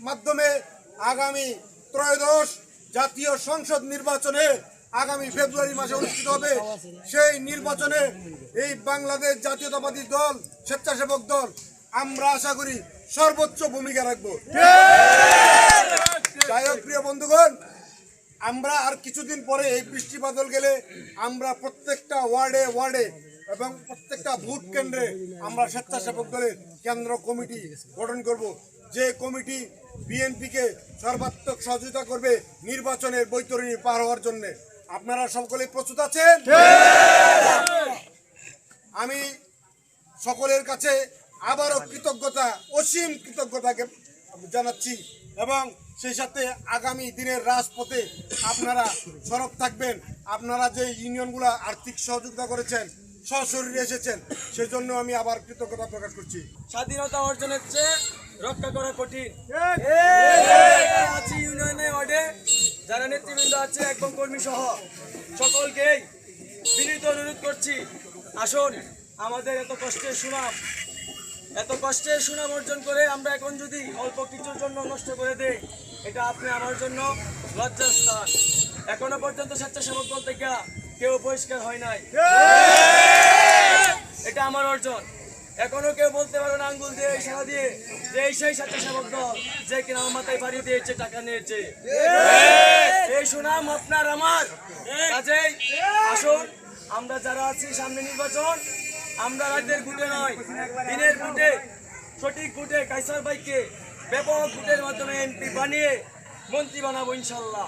মাধ্যমে আগামী ত্রয়োদশ জাতীয় সংসদ নির্বাচনে আগামী ফেব্রুয়ারি মাসে অনুষ্ঠিত হবে। সেই নির্বাচনে এই বাংলাদেশ জাতীয়তাবাদী দল স্বেচ্ছাসেবক দল আমরা আশা করি সর্বোচ্চ ভূমিকা রাখবো। যাই হোক প্রিয় বন্ধুগণ, আমরা আর কিছুদিন পরে এই বৃষ্টি বাদল গেলে আমরা প্রত্যেকটা ওয়ার্ডে এবং প্রত্যেকটা ভোট কেন্দ্রে আমরা স্বেচ্ছাসেবক দলের কেন্দ্র কমিটি গঠন করব, যে কমিটি বিএনপিকে সর্বাত্মক সহযোগিতা করবে নির্বাচনের বৈতরণী পার হওয়ার জন্য। আপনারা সকলেই প্রস্তুত আছেন? আমি সকলের কাছে আবারও অসীম কৃতজ্ঞতাকে জানাচ্ছি এবং সেই সাথে আগামী দিনের রাজপথে আপনারা সরব থাকবেন। আপনারা যে ইউনিয়নগুলো আর্থিক সহযোগিতা করেছেন, সশরীরে এসেছেন, সেজন্য আমি আবার কৃতজ্ঞতা প্রকাশ করছি। স্বাধীনতা অর্জনের চেয়ে রক্ষা করা কঠিন। আছি ইউনিয়নে ওয়ার্ডে যারা নেতৃবৃন্দ আছে এবং কর্মী সহ সকলকেই বিনীত অনুরোধ করছি, আসুন আমাদের এত কষ্টের সুনাম অর্জন করে আমরা এখন যদি অল্প কিছুর জন্য নষ্ট করে দেই, এটা আপনি আমার জন্য লজ্জার স্থান। এখনো পর্যন্ত স্বেচ্ছাসেবক দল থেকে কেউ বহিষ্কার হয় নাই, এটা আমার অর্জন। এখনো কেউ বলতে পারবে না আঙ্গুল দিয়ে ইশারা দিয়ে যে এই সেই স্বেচ্ছাসেবক দল যে কিনা আমার মাথায় বাড়ি দিয়েছে, টাকা নিয়েছে। এই সুনাম আপনার আমার। কাজেই আসুন আমরা যারা আছি, সামনে নির্বাচন, আমরা রাতের ভোটে নয় দিনের ভোটে, সঠিক ভোটে কায়সার ভাইকে ব্যাপক ভোটের মাধ্যমে এমপি বানিয়ে মন্ত্রী বানাবো ইনশাল্লাহ।